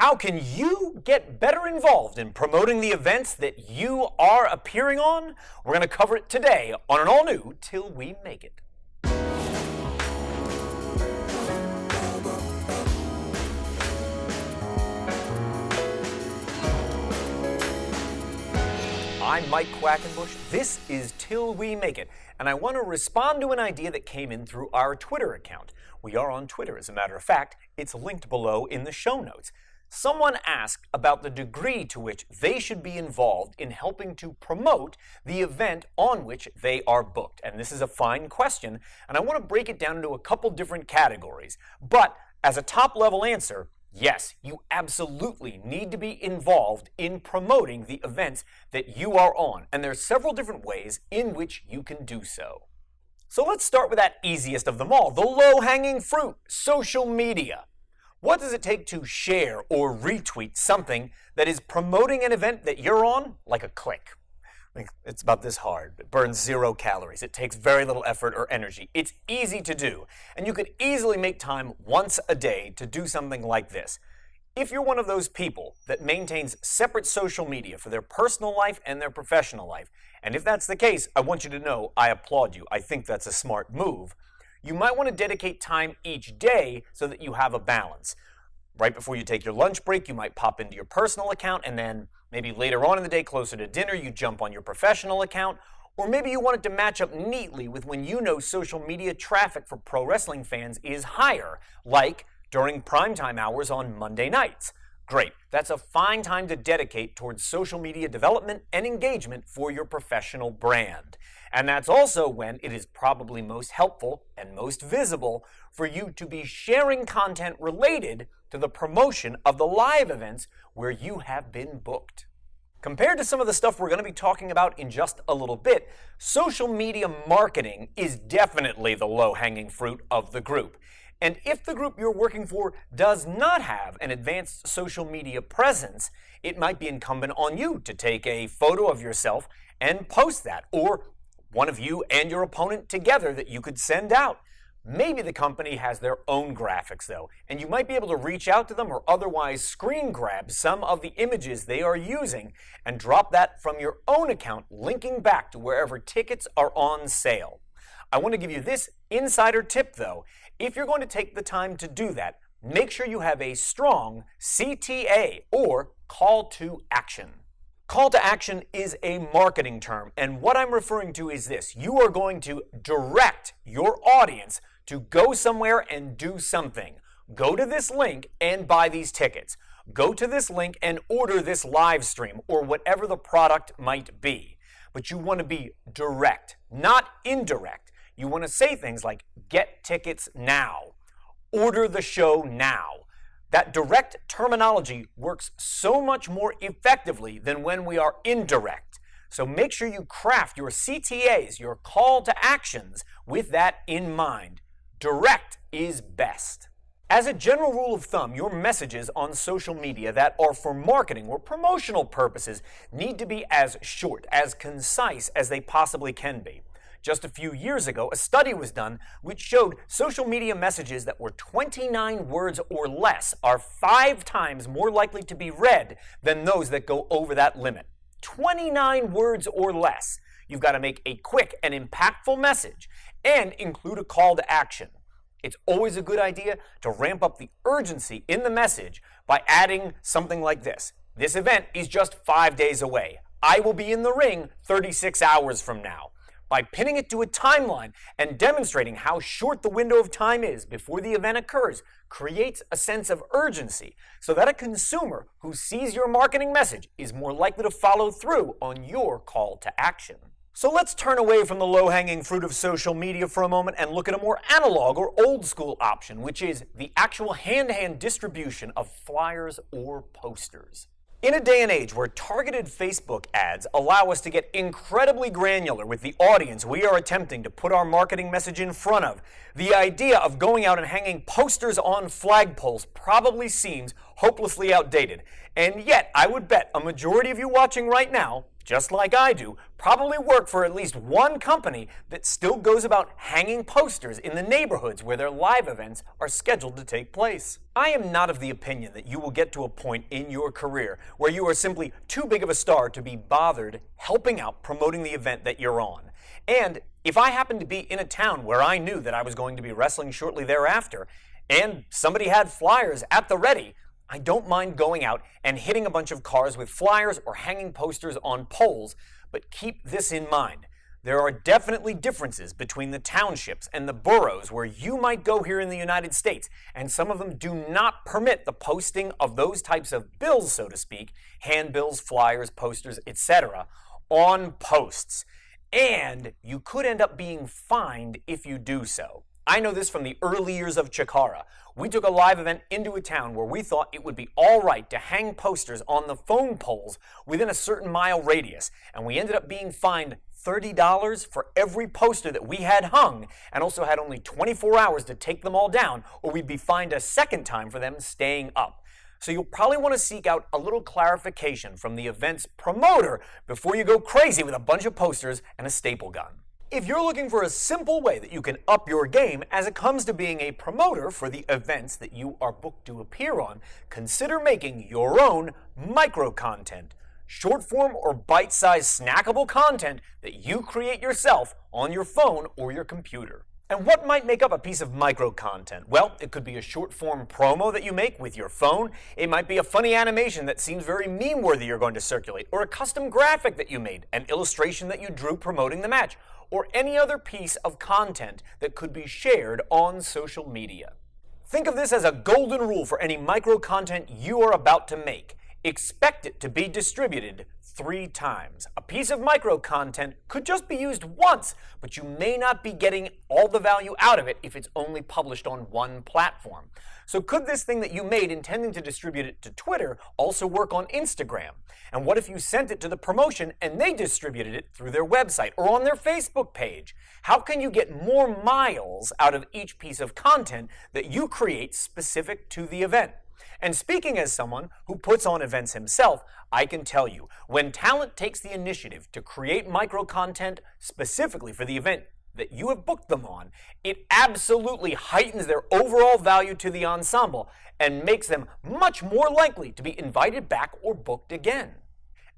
How can you get better involved in promoting the events that you are appearing on? We're going to cover it today on an all-new Till We Make It. I'm Mike Quackenbush. This is Till We Make It, and I want to respond to an idea that came in through our Twitter account. We are on Twitter, as a matter of fact. It's linked below in the show notes. Someone asked about the degree to which they should be involved in helping to promote the event on which they are booked. And this is a fine question, and I want to break it down into a couple different categories. But as a top-level answer, yes, you absolutely need to be involved in promoting the events that you are on. And there's several different ways in which you can do so. So let's start with that easiest of them all, the low-hanging fruit, social media. What does it take to share or retweet something that is promoting an event that you're on? Like a click. It's about this hard. It burns 0 calories. It takes very little effort or energy. It's easy to do, and you could easily make time once a day to do something like this. If you're one of those people that maintains separate social media for their personal life and their professional life, and if that's the case, I want you to know I applaud you. I think that's a smart move. You might want to dedicate time each day so that you have a balance. Right before you take your lunch break, you might pop into your personal account, and then maybe later on in the day, closer to dinner, you jump on your professional account. Or maybe you want it to match up neatly with when you know social media traffic for pro wrestling fans is higher, like during primetime hours on Monday nights. Great. That's a fine time to dedicate towards social media development and engagement for your professional brand. And that's also when it is probably most helpful and most visible for you to be sharing content related to the promotion of the live events where you have been booked. Compared to some of the stuff we're going to be talking about in just a little bit, social media marketing is definitely the low-hanging fruit of the group. And if the group you're working for does not have an advanced social media presence, it might be incumbent on you to take a photo of yourself and post that, or one of you and your opponent together that you could send out. Maybe the company has their own graphics though, and you might be able to reach out to them or otherwise screen grab some of the images they are using and drop that from your own account, linking back to wherever tickets are on sale. I want to give you this insider tip though. If you're going to take the time to do that, make sure you have a strong CTA, or call to action. Call to action is a marketing term, and what I'm referring to is this. You are going to direct your audience to go somewhere and do something. Go to this link and buy these tickets. Go to this link and order this live stream, or whatever the product might be. But you want to be direct, not indirect. You want to say things like, get tickets now, order the show now. That direct terminology works so much more effectively than when we are indirect. So make sure you craft your CTAs, your call to actions, with that in mind. Direct is best. As a general rule of thumb, your messages on social media that are for marketing or promotional purposes need to be as short, as concise as they possibly can be. Just a few years ago, a study was done which showed social media messages that were 29 words or less are 5 times more likely to be read than those that go over that limit. 29 words or less. You've got to make a quick and impactful message and include a call to action. It's always a good idea to ramp up the urgency in the message by adding something like this. This event is just 5 days away. I will be in the ring 36 hours from now. By pinning it to a timeline and demonstrating how short the window of time is before the event occurs, creates a sense of urgency so that a consumer who sees your marketing message is more likely to follow through on your call to action. So let's turn away from the low-hanging fruit of social media for a moment and look at a more analog or old-school option, which is the actual hand-to-hand distribution of flyers or posters. In a day and age where targeted Facebook ads allow us to get incredibly granular with the audience we are attempting to put our marketing message in front of, the idea of going out and hanging posters on flagpoles probably seems hopelessly outdated. And yet, I would bet a majority of you watching right now just like I do, probably work for at least one company that still goes about hanging posters in the neighborhoods where their live events are scheduled to take place. I am not of the opinion that you will get to a point in your career where you are simply too big of a star to be bothered helping out promoting the event that you're on. And if I happened to be in a town where I knew that I was going to be wrestling shortly thereafter, and somebody had flyers at the ready, I don't mind going out and hitting a bunch of cars with flyers or hanging posters on poles, but keep this in mind. There are definitely differences between the townships and the boroughs where you might go here in the United States, and some of them do not permit the posting of those types of bills, so to speak, handbills, flyers, posters, etc., on posts. And you could end up being fined if you do so. I know this from the early years of Chikara. We took a live event into a town where we thought it would be all right to hang posters on the phone poles within a certain mile radius, and we ended up being fined $30 for every poster that we had hung, and also had only 24 hours to take them all down, or we'd be fined a second time for them staying up. So you'll probably want to seek out a little clarification from the event's promoter before you go crazy with a bunch of posters and a staple gun. If you're looking for a simple way that you can up your game as it comes to being a promoter for the events that you are booked to appear on, consider making your own micro-content. Short-form or bite-sized snackable content that you create yourself on your phone or your computer. And what might make up a piece of micro-content? Well, it could be a short-form promo that you make with your phone. It might be a funny animation that seems very meme-worthy you're going to circulate, or a custom graphic that you made, an illustration that you drew promoting the match, or any other piece of content that could be shared on social media. Think of this as a golden rule for any micro-content you are about to make. Expect it to be distributed 3 times. A piece of micro-content could just be used once, but you may not be getting all the value out of it if it's only published on one platform. So could this thing that you made intending to distribute it to Twitter also work on Instagram? And what if you sent it to the promotion and they distributed it through their website or on their Facebook page? How can you get more miles out of each piece of content that you create specific to the event? And speaking as someone who puts on events himself, I can tell you, when talent takes the initiative to create micro-content specifically for the event that you have booked them on, it absolutely heightens their overall value to the ensemble and makes them much more likely to be invited back or booked again.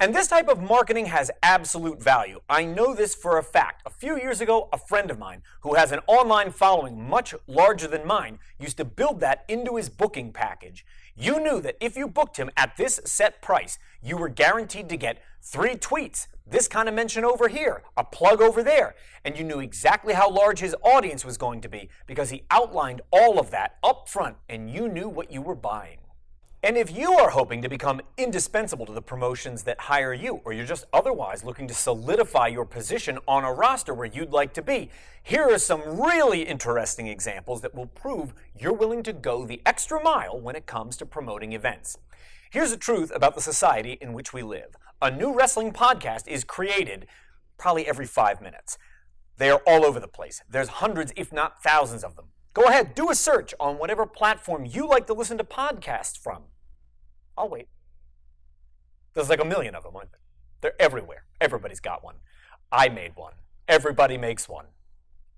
And this type of marketing has absolute value. I know this for a fact. A few years ago, a friend of mine who has an online following much larger than mine used to build that into his booking package. You knew that if you booked him at this set price, you were guaranteed to get 3 tweets, this kind of mention over here, a plug over there, and you knew exactly how large his audience was going to be because he outlined all of that up front and you knew what you were buying. And if you are hoping to become indispensable to the promotions that hire you, or you're just otherwise looking to solidify your position on a roster where you'd like to be, here are some really interesting examples that will prove you're willing to go the extra mile when it comes to promoting events. Here's the truth about the society in which we live. A new wrestling podcast is created probably every 5 minutes. They are all over the place. There's hundreds, if not thousands of them. Go ahead, do a search on whatever platform you like to listen to podcasts from. I'll wait. There's like 1 million of them, aren't there? They're everywhere. Everybody's got one. I made one. Everybody makes one.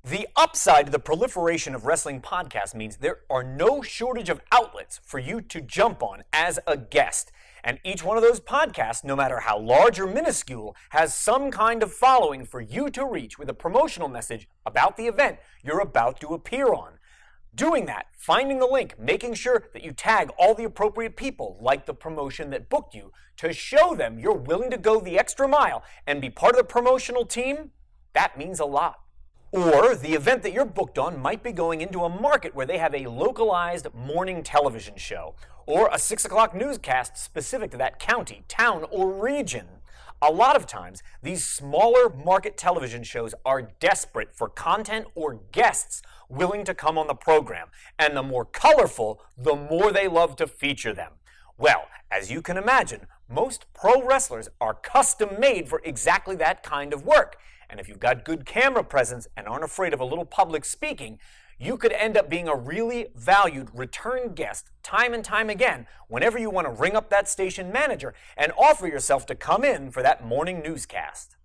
The upside to the proliferation of wrestling podcasts means there are no shortage of outlets for you to jump on as a guest. And each one of those podcasts, no matter how large or minuscule, has some kind of following for you to reach with a promotional message about the event you're about to appear on. Doing that, finding the link, making sure that you tag all the appropriate people, like the promotion that booked you, to show them you're willing to go the extra mile and be part of the promotional team, that means a lot. Or the event that you're booked on might be going into a market where they have a localized morning television show, or a 6 o'clock newscast specific to that county, town, or region. A lot of times, these smaller market television shows are desperate for content or guests willing to come on the program, and the more colorful, the more they love to feature them. Well, as you can imagine, most pro wrestlers are custom made for exactly that kind of work. And if you've got good camera presence and aren't afraid of a little public speaking, You could end up being a really valued return guest time and time again whenever you want to ring up that station manager and offer yourself to come in for that morning newscast.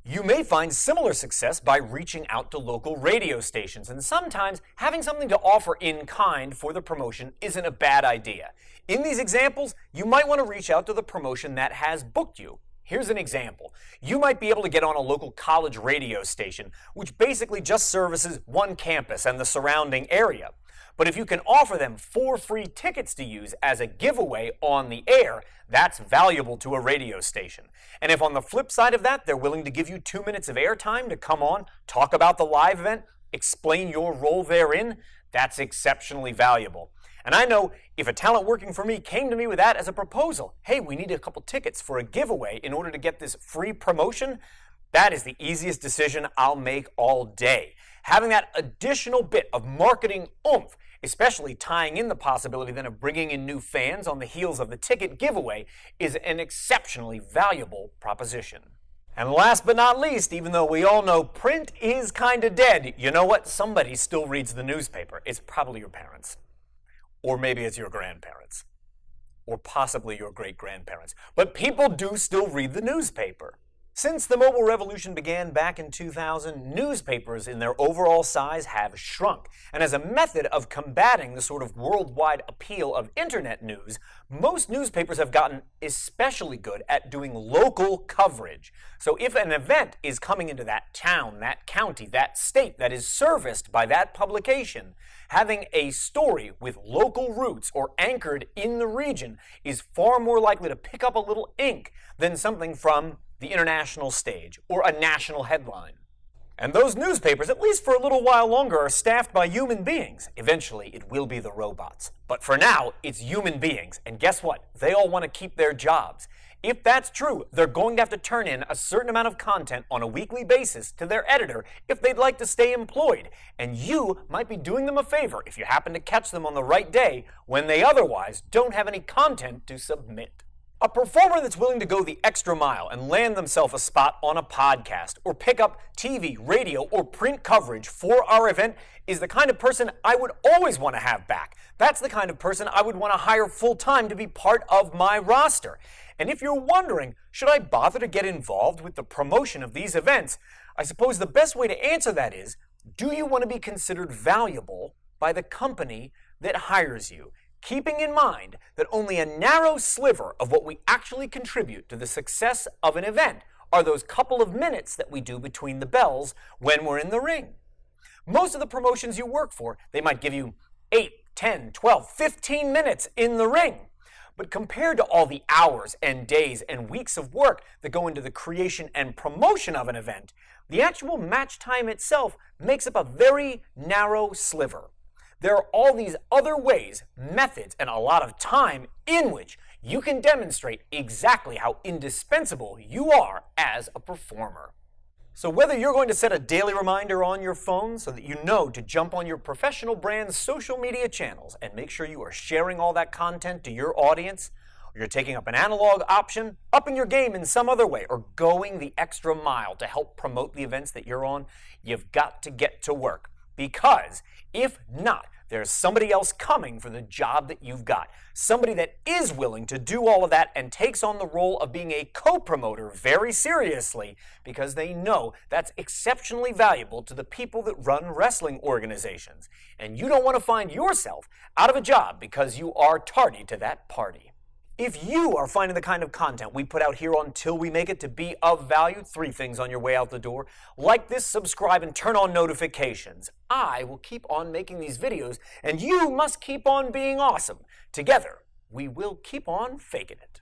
You may find similar success by reaching out to local radio stations, and sometimes having something to offer in kind for the promotion isn't a bad idea. In these examples, you might want to reach out to the promotion that has booked you. Here's an example. You might be able to get on a local college radio station, which basically just services one campus and the surrounding area. But if you can offer them 4 free tickets to use as a giveaway on the air, that's valuable to a radio station. And if on the flip side of that, they're willing to give you 2 minutes of airtime to come on, talk about the live event, explain your role therein, that's exceptionally valuable. And I know if a talent working for me came to me with that as a proposal, hey, we need a couple tickets for a giveaway in order to get this free promotion, that is the easiest decision I'll make all day. Having that additional bit of marketing oomph, especially tying in the possibility then of bringing in new fans on the heels of the ticket giveaway, is an exceptionally valuable proposition. And last but not least, even though we all know print is kinda dead, you know what? Somebody still reads the newspaper. It's probably your parents. Or maybe it's your grandparents. Or possibly your great-grandparents. But people do still read the newspaper. Since the mobile revolution began back in 2000, newspapers in their overall size have shrunk. And as a method of combating the sort of worldwide appeal of internet news, most newspapers have gotten especially good at doing local coverage. So if an event is coming into that town, that county, that state that is serviced by that publication, having a story with local roots or anchored in the region is far more likely to pick up a little ink than something from the international stage or a national headline. And those newspapers, at least for a little while longer, are staffed by human beings. Eventually, it will be the robots. But for now, it's human beings. And guess what? They all want to keep their jobs. If that's true, they're going to have to turn in a certain amount of content on a weekly basis to their editor if they'd like to stay employed. And you might be doing them a favor if you happen to catch them on the right day when they otherwise don't have any content to submit. A performer that's willing to go the extra mile and land themselves a spot on a podcast or pick up TV, radio, or print coverage for our event is the kind of person I would always want to have back. That's the kind of person I would want to hire full-time to be part of my roster. And if you're wondering, should I bother to get involved with the promotion of these events, I suppose the best way to answer that is, do you want to be considered valuable by the company that hires you? Keeping in mind that only a narrow sliver of what we actually contribute to the success of an event are those couple of minutes that we do between the bells when we're in the ring. Most of the promotions you work for, they might give you 8, 10, 12, 15 minutes in the ring. But compared to all the hours and days and weeks of work that go into the creation and promotion of an event, the actual match time itself makes up a very narrow sliver. There are all these other ways, methods, and a lot of time in which you can demonstrate exactly how indispensable you are as a performer. So whether you're going to set a daily reminder on your phone so that you know to jump on your professional brand's social media channels and make sure you are sharing all that content to your audience, or you're taking up an analog option, upping your game in some other way, or going the extra mile to help promote the events that you're on, you've got to get to work. Because if not, there's somebody else coming for the job that you've got. Somebody that is willing to do all of that and takes on the role of being a co-promoter very seriously because they know that's exceptionally valuable to the people that run wrestling organizations. And you don't want to find yourself out of a job because you are tardy to that party. If you are finding the kind of content we put out here on Till We Make It to be of value, 3 things on your way out the door. Like this, subscribe, and turn on notifications. I will keep on making these videos, and you must keep on being awesome. Together, we will keep on faking it.